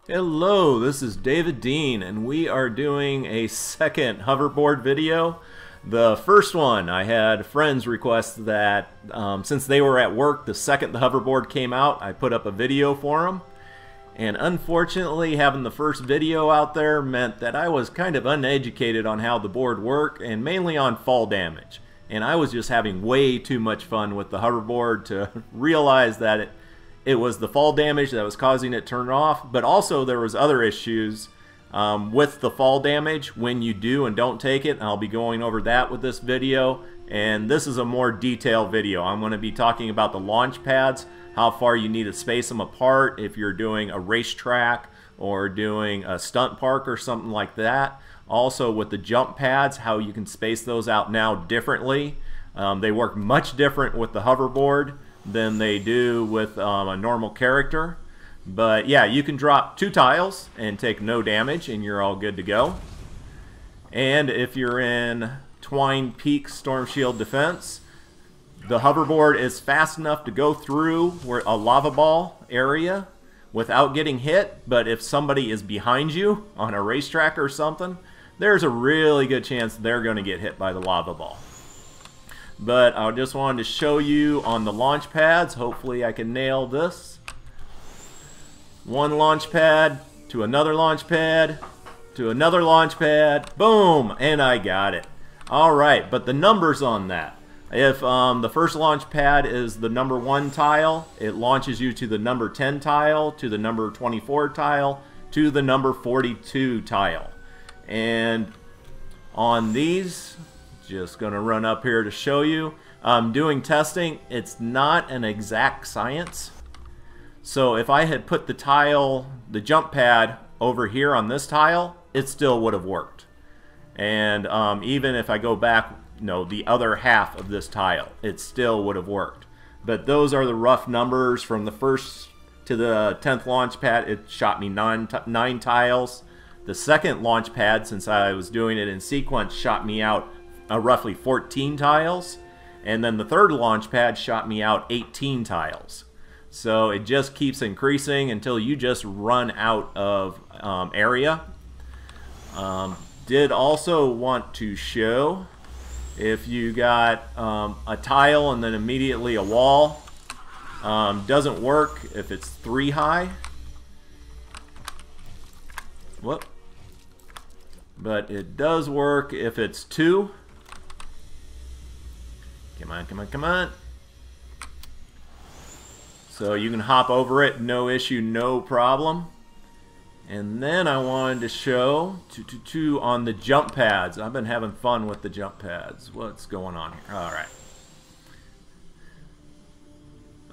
Hello, this is David Dean, and we are doing a second hoverboard video. The first one, I had friends request that since they were at work the second the hoverboard came out, I put up a video for them. And unfortunately, having the first video out there meant that I was kind of uneducated on how the board worked, and mainly on fall damage. And I was just having way too much fun with the hoverboard to realize that it was the fall damage that was causing it to turn off, but also there was other issues with the fall damage when you do and don't take it, and I'll be going over that with this video. And this is a more detailed video. I'm going to be talking about the launch pads, how far you need to space them apart if you're doing a racetrack or doing a stunt park or something like that. Also with the jump pads, how you can space those out now differently. They work much different with the hoverboard than they do with a normal character. But yeah, you can drop 2 tiles and take no damage and you're all good to go. And if you're in Twine Peak Storm Shield Defense, the hoverboard is fast enough to go through a lava ball area without getting hit, but if somebody is behind you on a racetrack or something, there's a really good chance they're going to get hit by the lava ball. But I just wanted to show you on the launch pads. Hopefully I can nail this. One launch pad to another launch pad to another launch pad. Boom! And I got it. Alright, but the numbers on that. If the first launch pad is the number 1 tile, it launches you to the number 10 tile, to the number 24 tile, to the number 42 tile. And on these, just going to run up here to show you. Doing testing, it's not an exact science. So if I had put the jump pad over here on this tile, it still would have worked. And even if I go back, the other half of this tile, it still would have worked. But those are the rough numbers from the first to the 10th launch pad. It shot me 9 tiles. The second launch pad, since I was doing it in sequence, shot me out roughly 14 tiles, and then the third launch pad shot me out 18 tiles. So it just keeps increasing until you just run out of area. Did also want to show, if you got a tile and then immediately a wall, doesn't work if it's 3 high. Whoop. But it does work if it's 2. Come on, come on, come on. So you can hop over it, no issue, no problem. And then I wanted to show on the jump pads. I've been having fun with the jump pads. What's going on here? All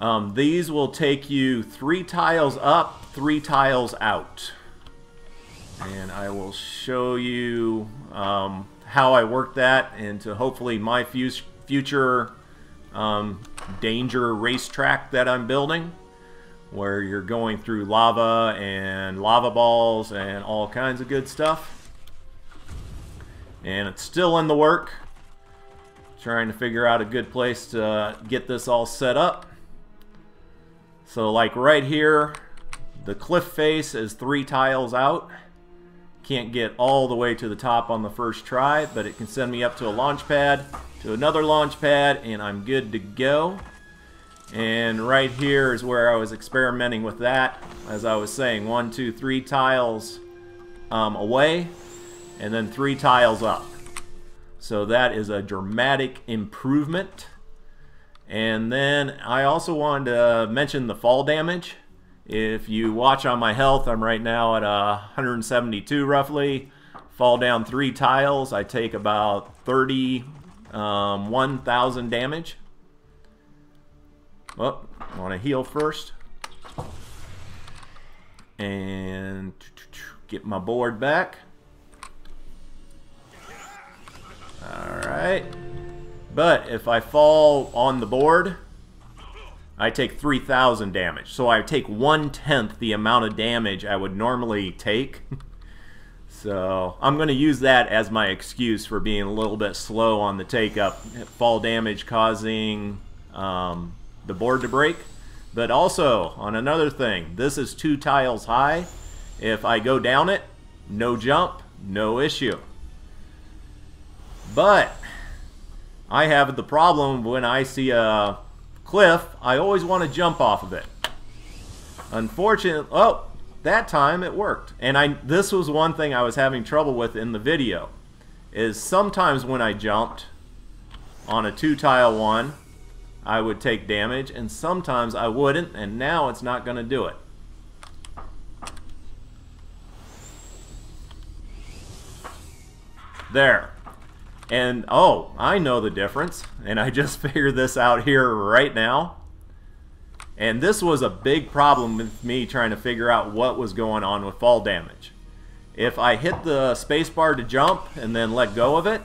right. These will take you 3 tiles up, 3 tiles out. And I will show you how I work that into hopefully my future danger racetrack that I'm building, where you're going through lava and lava balls and all kinds of good stuff. And it's still in the work, trying to figure out a good place to get this all set up. So like right here, the cliff face is 3 tiles out. Can't get all the way to the top on the first try, but it can send me up to a launch pad, to another launch pad, and I'm good to go. And right here is where I was experimenting with that. As I was saying, 1, 2, 3 tiles away, and then 3 tiles up. So that is a dramatic improvement. And then I also wanted to mention the fall damage. If you watch on my health, I'm right now at 172 roughly. Fall down 3 tiles, I take about 31,000 damage. Well, I want to heal first. And get my board back. Alright. But if I fall on the board, I take 3,000 damage. So I take 1/10 the amount of damage I would normally take. So I'm going to use that as my excuse for being a little bit slow on the take-up. Fall damage causing the board to break. But also, on another thing, this is 2 tiles high. If I go down it, no jump, no issue. But I have the problem when I see a cliff, I always want to jump off of it. Unfortunately, oh, that time it worked. And this was one thing I was having trouble with in the video, is sometimes when I jumped on a 2-tile one, I would take damage, and sometimes I wouldn't, and now it's not going to do it. There. And oh, I know the difference, and I just figured this out here right now. And this was a big problem with me trying to figure out what was going on with fall damage. If I hit the spacebar to jump and then let go of it,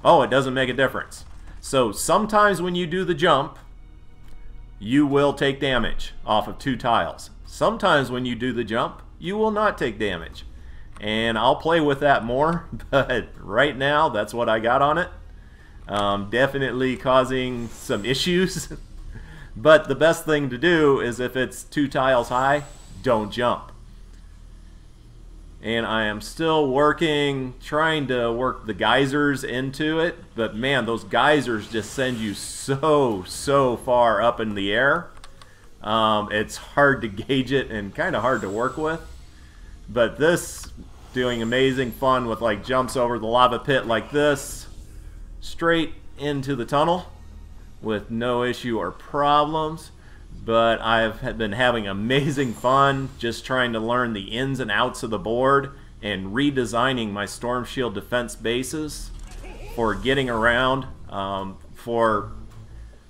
oh, it doesn't make a difference. So sometimes when you do the jump, you will take damage off of 2 tiles. Sometimes when you do the jump, you will not take damage. And I'll play with that more, but right now that's what I got on it. Definitely causing some issues. But the best thing to do is if it's 2 tiles high, don't jump. And I am still trying to work the geysers into it, but man, those geysers just send you so far up in the air. It's hard to gauge it and kind of hard to work with. But this, doing amazing fun with like jumps over the lava pit like this, straight into the tunnel with no issue or problems. But I've been having amazing fun just trying to learn the ins and outs of the board and redesigning my Storm Shield defense bases for getting around.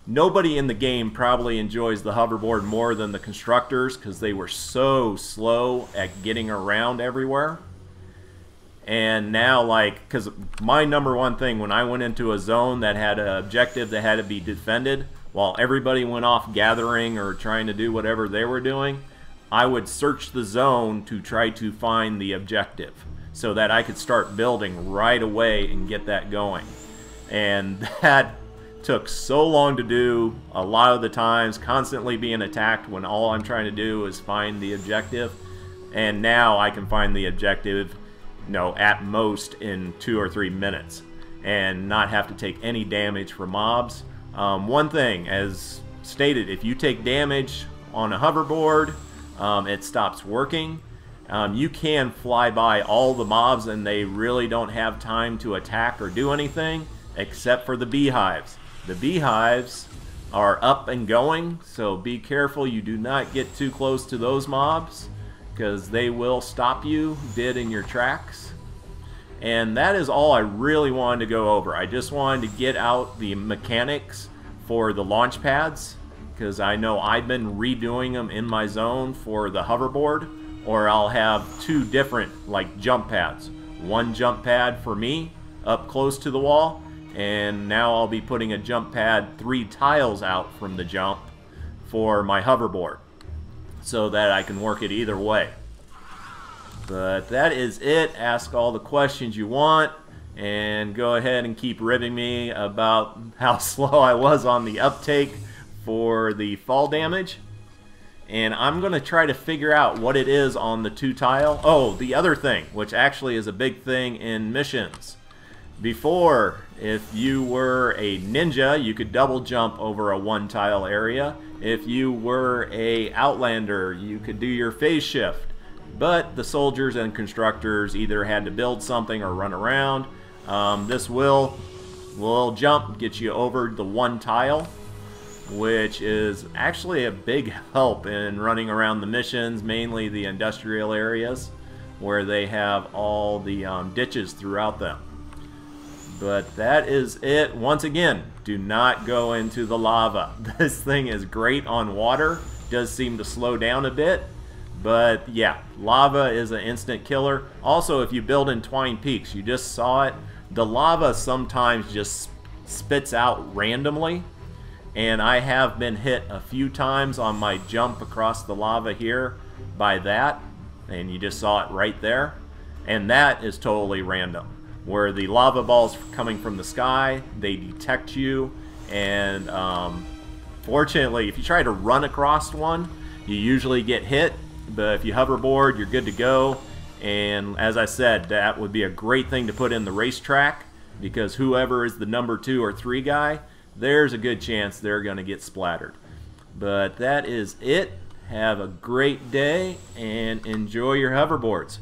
Nobody in the game probably enjoys the hoverboard more than the constructors because they were so slow at getting around everywhere. And now, like, because my #1 thing when I went into a zone that had an objective that had to be defended, while everybody went off gathering or trying to do whatever they were doing, I would search the zone to try to find the objective so that I could start building right away and get that going. And that took so long to do, a lot of the times constantly being attacked when all I'm trying to do is find the objective. And now I can find the objective, at most in 2 or 3 minutes and not have to take any damage for mobs. One thing, as stated, if you take damage on a hoverboard, it stops working. You can fly by all the mobs and they really don't have time to attack or do anything except for the beehives. The beehives are up and going, so be careful you do not get too close to those mobs because they will stop you dead in your tracks. And that is all I really wanted to go over. I just wanted to get out the mechanics for the launch pads because I know I've been redoing them in my zone for the hoverboard, or I'll have 2 different like jump pads. One jump pad for me up close to the wall, and now I'll be putting a jump pad 3 tiles out from the jump for my hoverboard so that I can work it either way. But that is it. Ask all the questions you want and go ahead and keep ribbing me about how slow I was on the uptake for the fall damage. And I'm going to try to figure out what it is on the 2 tile. Oh, the other thing, which actually is a big thing in missions. Before, if you were a ninja, you could double jump over a 1 tile area. If you were a outlander, you could do your phase shift. But the soldiers and constructors either had to build something or run around. This will jump, get you over the 1 tile, which is actually a big help in running around the missions, mainly the industrial areas where they have all the ditches throughout them. But that is it. Once again, do not go into the lava. This thing is great on water. Does seem to slow down a bit. But yeah, lava is an instant killer. Also, if you build in Twine Peaks, you just saw it, the lava sometimes just spits out randomly. And I have been hit a few times on my jump across the lava here by that. And you just saw it right there. And that is totally random. Where the lava balls coming from the sky, they detect you. And fortunately, if you try to run across one, you usually get hit. But if you hoverboard, you're good to go. And as I said, that would be a great thing to put in the racetrack, because whoever is the number 2 or 3 guy, there's a good chance they're going to get splattered. But that is it. Have a great day and enjoy your hoverboards.